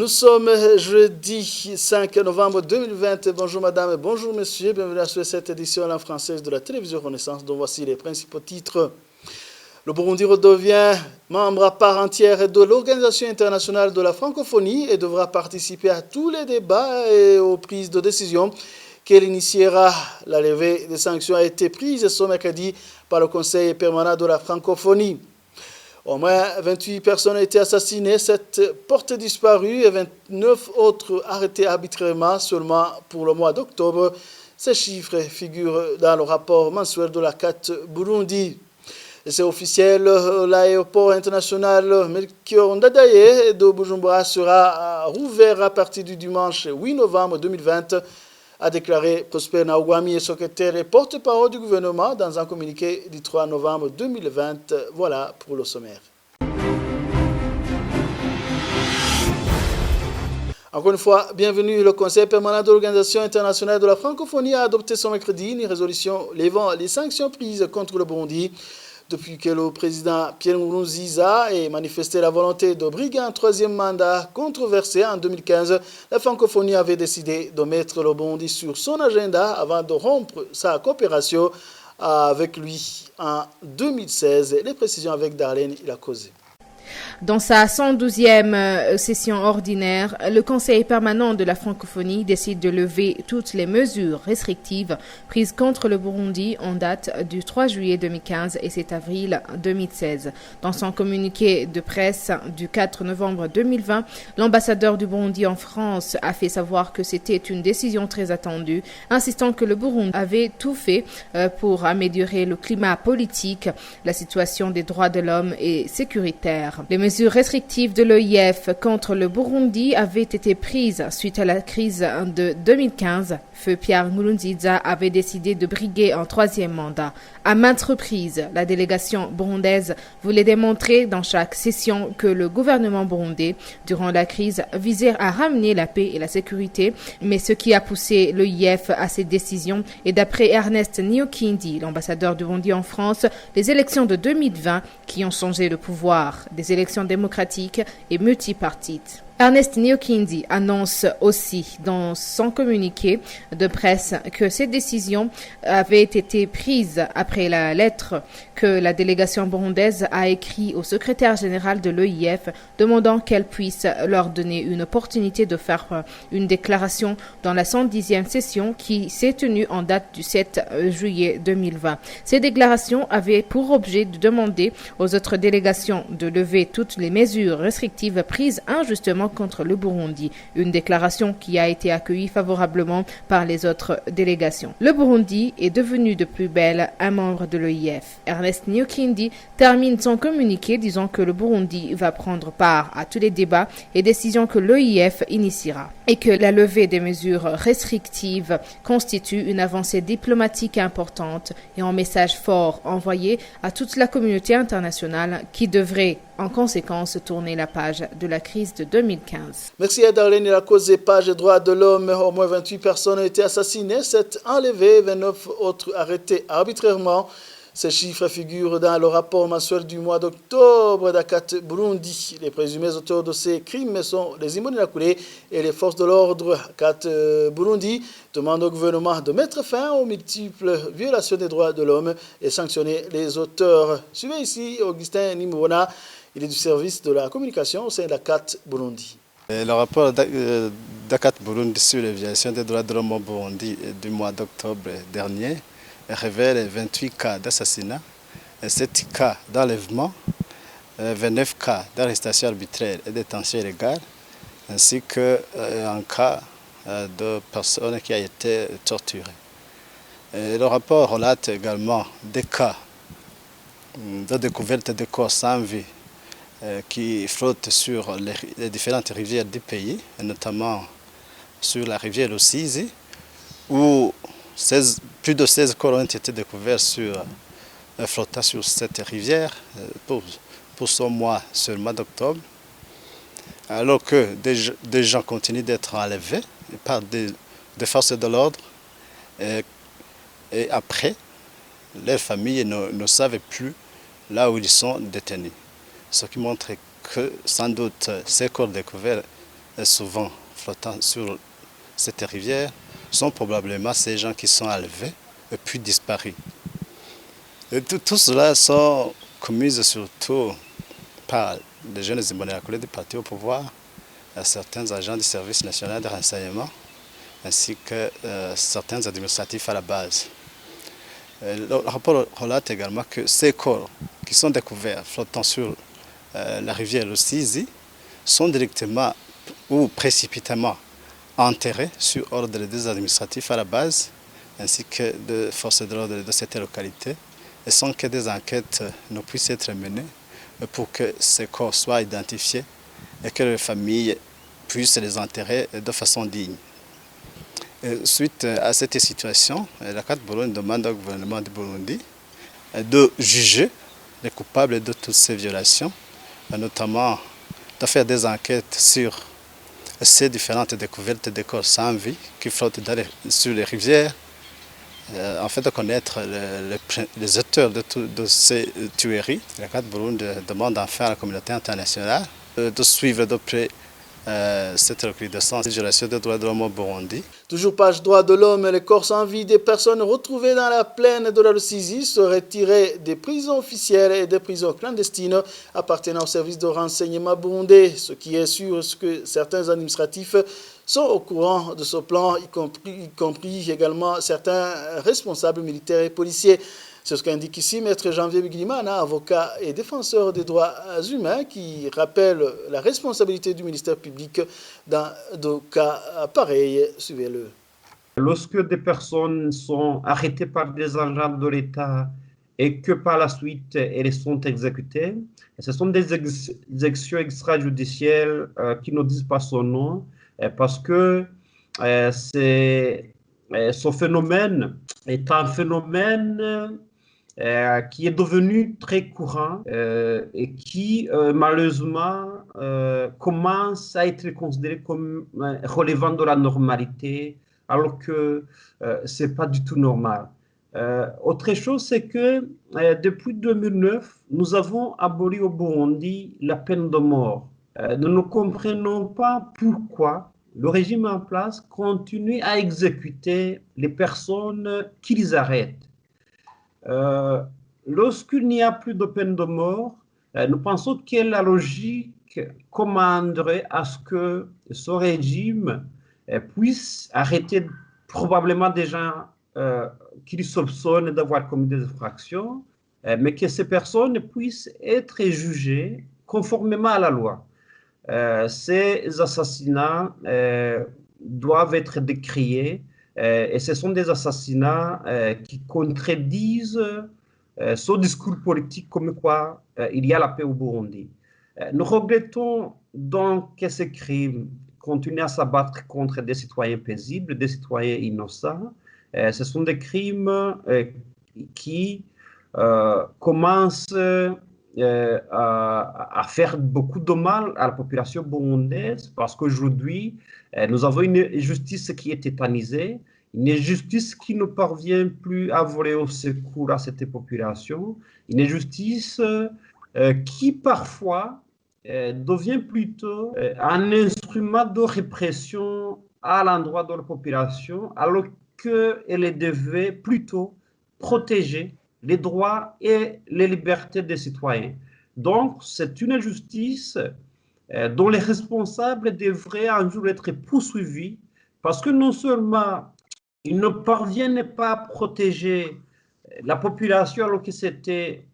Nous sommes jeudi 5 novembre 2020. Bonjour madame, bonjour monsieur. Bienvenue sur cette édition en langue française de la télévision Renaissance, dont voici les principaux titres. Le Burundi redevient membre à part entière de l'Organisation internationale de la francophonie et devra participer à tous les débats et aux prises de décision qu'elle initiera. La levée des sanctions a été prise ce mercredi par le Conseil permanent de la francophonie. Au moins 28 personnes ont été assassinées, 7 portent disparues et 29 autres arrêtés arbitrairement seulement pour le mois d'octobre. Ces chiffres figurent dans le rapport mensuel de la CAT Burundi. Et c'est officiel, l'aéroport international Melchior Ndadaye de Bujumbura sera rouvert à partir du dimanche 8 novembre 2020, a déclaré Prosper Naouami, secrétaire et porte-parole du gouvernement dans un communiqué du 3 novembre 2020. Voilà pour le sommaire. Encore une fois, bienvenue. Le Conseil permanent de l'Organisation internationale de la francophonie a adopté ce mercredi une résolution levant les sanctions prises contre le Burundi. Depuis que le président Pierre Nkurunziza a manifesté la volonté de briguer un troisième mandat controversé en 2015, la francophonie avait décidé de mettre le Burundi sur son agenda avant de rompre sa coopération avec lui en 2016. Les précisions avec Darlene Ilakoze. Dans sa 112e session ordinaire, le Conseil permanent de la francophonie décide de lever toutes les mesures restrictives prises contre le Burundi en date du 3 juillet 2015 et 7 avril 2016. Dans son communiqué de presse du 4 novembre 2020, l'ambassadeur du Burundi en France a fait savoir que c'était une décision très attendue, insistant que le Burundi avait tout fait pour améliorer le climat politique, la situation des droits de l'homme et sécuritaire. Les mesures restrictives de l'OIF contre le Burundi avaient été prises suite à la crise de 2015. Feu Pierre Nkurunziza avait décidé de briguer un troisième mandat. À maintes reprises, la délégation burundaise voulait démontrer dans chaque session que le gouvernement burundais, durant la crise, visait à ramener la paix et la sécurité. Mais ce qui a poussé l'OIF à cette décision est, d'après Ernest Niyokindi, l'ambassadeur du Burundi en France, les élections de 2020 qui ont changé le pouvoir, des élections démocratiques et multipartites. Ernest Niyokindi annonce aussi dans son communiqué de presse que ces décisions avaient été prises après la lettre que la délégation burundaise a écrite au secrétaire général de l'OIF demandant qu'elle puisse leur donner une opportunité de faire une déclaration dans la 110e session qui s'est tenue en date du 7 juillet 2020. Ces déclarations avaient pour objet de demander aux autres délégations de lever toutes les mesures restrictives prises injustement contre le Burundi, une déclaration qui a été accueillie favorablement par les autres délégations. Le Burundi est devenu de plus belle un membre de l'OIF. Ernest Niyokindi termine son communiqué disant que le Burundi va prendre part à tous les débats et décisions que l'OIF initiera et que la levée des mesures restrictives constitue une avancée diplomatique importante et un message fort envoyé à toute la communauté internationale qui devrait en conséquence tourner la page de la crise de 2015. Merci à Darlene Ilakoze des pages des droits de l'homme. Au moins 28 personnes ont été assassinées, 7 enlevées, 29 autres arrêtées arbitrairement. Ces chiffres figurent dans le rapport mensuel du mois d'octobre d'Akat Burundi. Les présumés auteurs de ces crimes sont les Imbonerakure et les forces de l'ordre. Akat Burundi demande au gouvernement de mettre fin aux multiples violations des droits de l'homme et sanctionner les auteurs. Suivez ici Augustin Nimona. Il est du service de la communication au sein d'Akat Burundi. Le rapport d'Akat Burundi sur les violations des droits de l'homme au Burundi du mois d'octobre dernier révèle 28 cas d'assassinat, 7 cas d'enlèvement, 29 cas d'arrestation arbitraire et détention illégale, ainsi qu'un cas de personne qui a été torturée. Le rapport relate également des cas de découverte de corps sans vie qui flottent sur les différentes rivières du pays, et notamment sur la rivière Rusizi, où plus de 16 corps ont été découverts flottant sur cette rivière pour ce mois, sur le mois d'octobre, alors que des gens continuent d'être enlevés par des forces de l'ordre et après, leurs familles ne savent plus là où ils sont détenus. Ce qui montre que sans doute ces corps découverts souvent flottant sur cette rivière, sont probablement ces gens qui sont enlevés et puis disparus. Et tout cela sont commis surtout par les jeunes Imbonerakure du parti au pouvoir, certains agents du service national de renseignement, ainsi que certains administratifs à la base. Le rapport relate également que ces corps qui sont découverts flottant sur la rivière Rusizi sont directement ou précipitamment enterrés sur ordre des administratifs à la base, ainsi que de forces de l'ordre de cette localité, et sans que des enquêtes ne puissent être menées pour que ces corps soient identifiés et que les familles puissent les enterrer de façon digne. Et suite à cette situation, la CAT Burundi demande au gouvernement du Burundi de juger les coupables de toutes ces violations, notamment de faire des enquêtes sur ces différentes découvertes de corps sans vie qui flottent sur les rivières, en fait de connaître les auteurs de ces tueries. La CAT Burundi demande enfin à la communauté internationale de suivre de près cette recrudescence de violation des droits de l'homme au Burundi. Toujours page droits de l'homme, les corps sans vie des personnes retrouvées dans la plaine de la Rusizi seraient tirés des prisons officielles et des prisons clandestines appartenant au service de renseignement burundais. Ce qui est sûr, c'est que certains administratifs sont au courant de ce plan, y compris également certains responsables militaires et policiers. C'est ce qu'indique ici Maître Janvier Bigirimana, avocat et défenseur des droits humains, qui rappelle la responsabilité du ministère public dans des cas pareils. Suivez-le. Lorsque des personnes sont arrêtées par des agents de l'État et que par la suite elles sont exécutées, ce sont des exécutions extrajudiciaires qui ne disent pas son nom, parce que ce phénomène est un phénomène qui est devenu très courant et qui malheureusement commence à être considéré comme relevant de la normalité, alors que ce n'est pas du tout normal. Autre chose, c'est que depuis 2009, nous avons aboli au Burundi la peine de mort. Nous ne comprenons pas pourquoi le régime en place continue à exécuter les personnes qui les arrêtent. Lorsqu'il n'y a plus de peine de mort, nous pensons que la logique commanderait à ce que ce régime puisse arrêter probablement des gens qui soupçonnent d'avoir commis des infractions, mais que ces personnes puissent être jugées conformément à la loi. Ces assassinats doivent être décriés. Et ce sont des assassinats qui contredisent ce discours politique comme quoi il y a la paix au Burundi. Nous regrettons donc que ces crimes continuent à s'abattre contre des citoyens paisibles, des citoyens innocents. Ce sont des crimes qui commencent à faire beaucoup de mal à la population burundaise, parce qu'aujourd'hui, nous avons une justice qui est tétanisée, une justice qui ne parvient plus à voler au secours à cette population, une justice qui parfois devient plutôt un instrument de répression à l'endroit de la population, alors qu'elle devait plutôt protéger les droits et les libertés des citoyens. Donc, c'est une injustice dont les responsables devraient un jour être poursuivis, parce que non seulement ils ne parviennent pas à protéger la population alors que c'était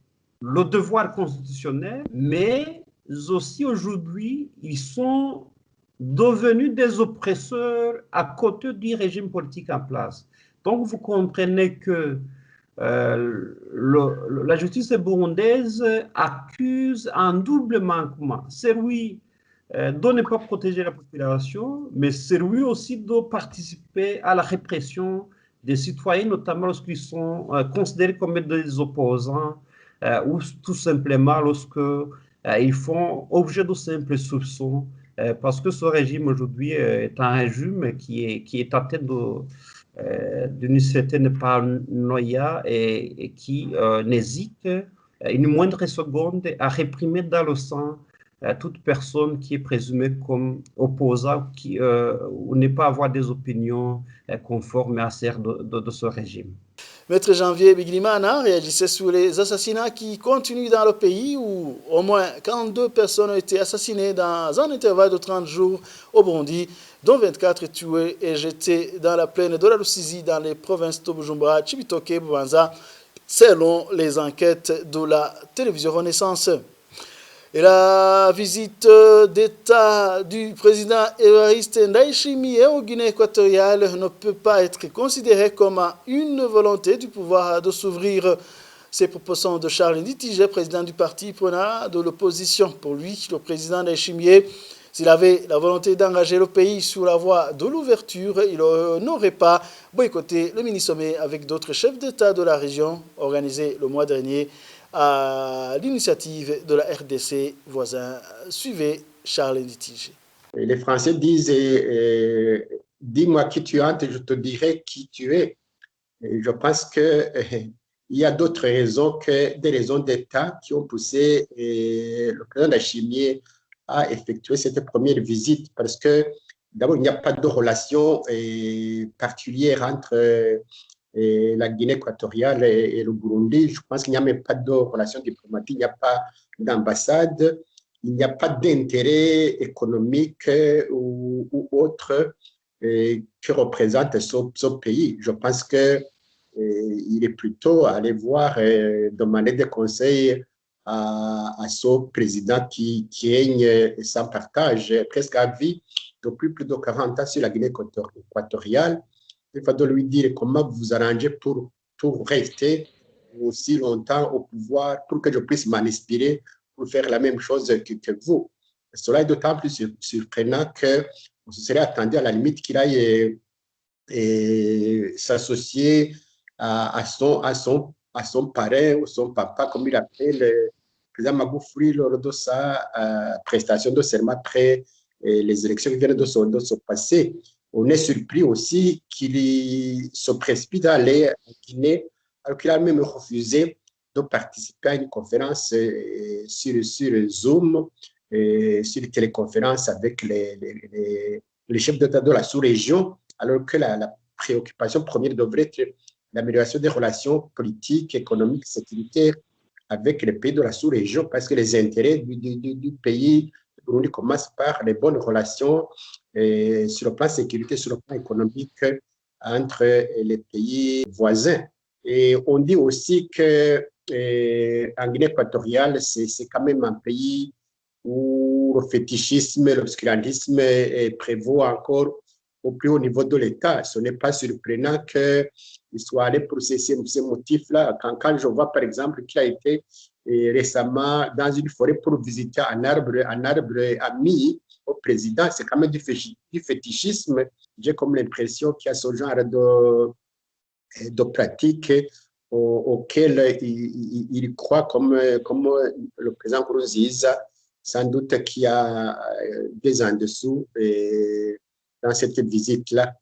le devoir constitutionnel, mais aussi aujourd'hui, ils sont devenus des oppresseurs à côté du régime politique en place. Donc, vous comprenez que la justice burundaise accuse un double manquement. C'est lui de ne pas protéger la population, mais c'est lui aussi de participer à la répression des citoyens, notamment lorsqu'ils sont considérés comme des opposants ou tout simplement lorsqu'ils font objet de simples soupçons, parce que ce régime aujourd'hui est un régime qui est atteint d'une certaine paranoïa et qui n'hésite une moindre seconde à réprimer dans le sang toute personne qui est présumée comme opposant ou ne pas avoir des opinions conformes à celles de ce régime. Maître Janvier Bigilimana réagissait sur les assassinats qui continuent dans le pays où au moins 42 personnes ont été assassinées dans un intervalle de 30 jours au Burundi, dont 24 tués et jetés dans la plaine de la Rusizi dans les provinces de Bujumbura, Cibitoke et Bubanza, selon les enquêtes de la télévision Renaissance. Et la visite d'État du président Évariste Ndayishimiye au Guinée équatoriale ne peut pas être considérée comme une volonté du pouvoir de s'ouvrir. Ces propositions de Charles Nditije, président du parti prenant de l'opposition. Pour lui, le président Ndayishimiye, s'il avait la volonté d'engager le pays sur la voie de l'ouverture, il n'aurait pas boycotté le mini-sommet avec d'autres chefs d'État de la région organisé le mois dernier à l'initiative de la RDC voisin. Suivez Charles Nditije. Les Français disent dis-moi qui tu es, je te dirai qui tu es. Et je pense qu'il y a d'autres raisons que des raisons d'État qui ont poussé le président Ndayishimiye à effectuer cette première visite parce que d'abord, il n'y a pas de relation particulière entre la Guinée équatoriale et le Burundi. Je pense qu'il n'y a même pas de relation diplomatique, il n'y a pas d'ambassade, il n'y a pas d'intérêt économique ou autre que représente ce pays. Je pense qu'il est plutôt aller voir, demander des conseils à ce président qui règne sans partage, presque à vie, depuis plus de 40 ans sur la Guinée équatoriale. Il faut lui dire comment vous arrangez pour rester aussi longtemps au pouvoir, pour que je puisse m'en inspirer pour faire la même chose que vous. Cela est d'autant plus surprenant qu'on se serait attendu à la limite qu'il aille s'associer à son parrain ou son papa, comme il appelle le président Magufuli lors de sa prestation de serment après les élections qui viennent de se passer. On est surpris aussi qu'il se précipite à aller en Guinée, alors qu'il a même refusé de participer à une conférence sur Zoom, sur les téléconférences avec les chefs d'État de la sous-région, alors que la préoccupation première devrait être l'amélioration des relations politiques, économiques, sécuritaires avec les pays de la sous-région, parce que les intérêts du pays Burundi commence par les bonnes relations sur le plan sécurité, sur le plan économique entre les pays voisins. Et on dit aussi que en Guinée équatoriale, c'est quand même un pays où le fétichisme, l'obscurantisme prévaut encore au plus haut niveau de l'État. Ce n'est pas surprenant qu'il soit allé pour ces motifs-là. Quand je vois, par exemple, qu'il a été récemment dans une forêt pour visiter un arbre ami au président, c'est quand même du fétichisme. J'ai comme l'impression qu'il y a ce genre de pratiques auxquelles il croit comme le président Nkurunziza. Sans doute qu'il y a des en dessous dans cette visite-là.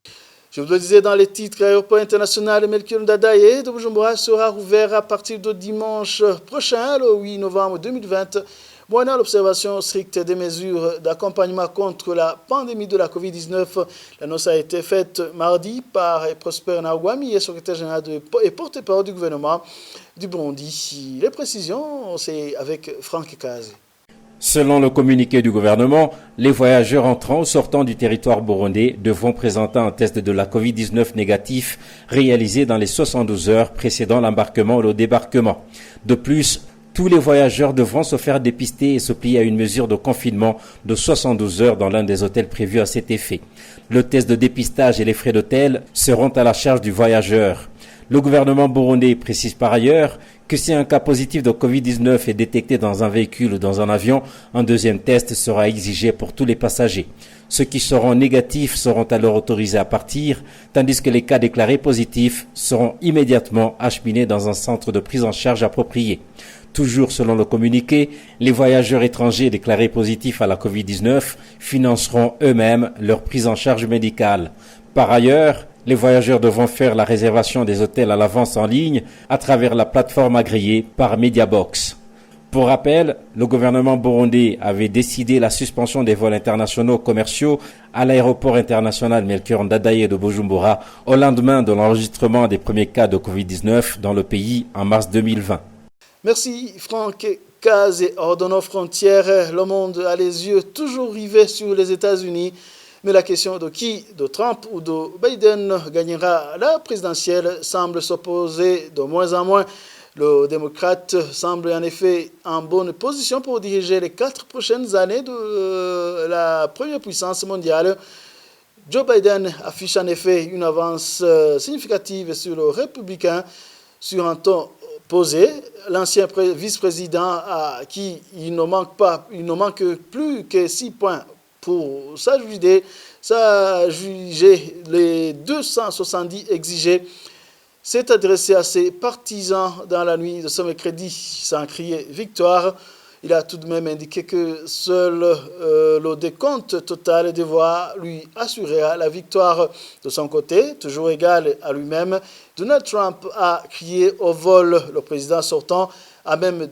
Je vous le disais dans les titres, l'aéroport international Melchior Ndadaye de Bujumbura sera rouvert à partir de dimanche prochain, le 8 novembre 2020. Moyennant l'observation stricte des mesures d'accompagnement contre la pandémie de la COVID-19, l'annonce a été faite mardi par Prosper Ntagwamiye, secrétaire général et porte-parole du gouvernement du Burundi. Les précisions, c'est avec Franck Kazi. Selon le communiqué du gouvernement, les voyageurs entrant ou sortant du territoire burundais devront présenter un test de la COVID-19 négatif réalisé dans les 72 heures précédant l'embarquement ou le débarquement. De plus, tous les voyageurs devront se faire dépister et se plier à une mesure de confinement de 72 heures dans l'un des hôtels prévus à cet effet. Le test de dépistage et les frais d'hôtel seront à la charge du voyageur. Le gouvernement burundais précise par ailleurs que si un cas positif de Covid-19 est détecté dans un véhicule ou dans un avion, un deuxième test sera exigé pour tous les passagers. Ceux qui seront négatifs seront alors autorisés à partir, tandis que les cas déclarés positifs seront immédiatement acheminés dans un centre de prise en charge approprié. Toujours selon le communiqué, les voyageurs étrangers déclarés positifs à la Covid-19 financeront eux-mêmes leur prise en charge médicale. Par ailleurs, les voyageurs devront faire la réservation des hôtels à l'avance en ligne à travers la plateforme agréée par Mediabox. Pour rappel, le gouvernement burundais avait décidé la suspension des vols internationaux commerciaux à l'aéroport international Melchior Ndadaye de Bujumbura au lendemain de l'enregistrement des premiers cas de Covid-19 dans le pays en mars 2020. Merci Franck Kazé. Hors de nos frontières, le monde a les yeux toujours rivés sur les États-Unis. Mais la question de qui, de Trump ou de Biden, gagnera la présidentielle semble s'opposer de moins en moins. Le démocrate semble en effet en bonne position pour diriger les 4 prochaines années de la première puissance mondiale. Joe Biden affiche en effet une avance significative sur le républicain sur un ton posé. L'ancien vice-président à qui il ne manque plus que 6 points pour s'ajuger les 270 exigés, s'est adressé à ses partisans dans la nuit de ce mercredi sans crier victoire. Il a tout de même indiqué que seul le décompte total des voix lui assurera la victoire. De son côté, toujours égal à lui-même, Donald Trump a crié au vol. Le président sortant a même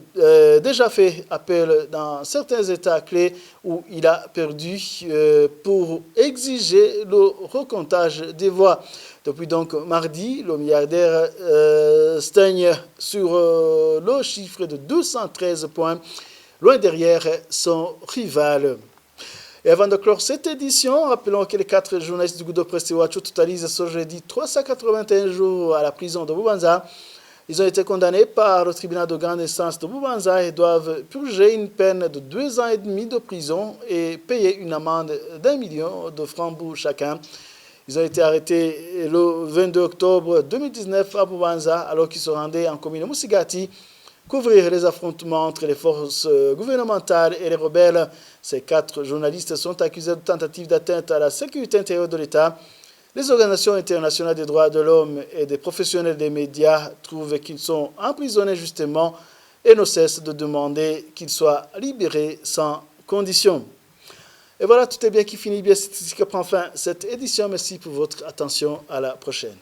déjà fait appel dans certains États clés où il a perdu pour exiger le recomptage des voix. Depuis donc mardi, le milliardaire stagne sur le chiffre de 213 points, loin derrière son rival. Et avant de clore cette édition, rappelons que les 4 journalistes du Goudo Presse Watch totalisent ce jeudi 381 jours à la prison de Bubanza. Ils ont été condamnés par le tribunal de grande instance de Bubanza et doivent purger une peine de 2 ans et demi de prison et payer une amende d'1 million de francs chacun. Ils ont été arrêtés le 22 octobre 2019 à Bubanza alors qu'ils se rendaient en commune Musigati couvrir les affrontements entre les forces gouvernementales et les rebelles. Ces 4 journalistes sont accusés de tentative d'atteinte à la sécurité intérieure de l'État. Les organisations internationales des droits de l'homme et des professionnels des médias trouvent qu'ils sont emprisonnés justement et ne cessent de demander qu'ils soient libérés sans condition. Et voilà, tout est bien qui finit bien. C'est ce qui prend fin cette édition. Merci pour votre attention. À la prochaine.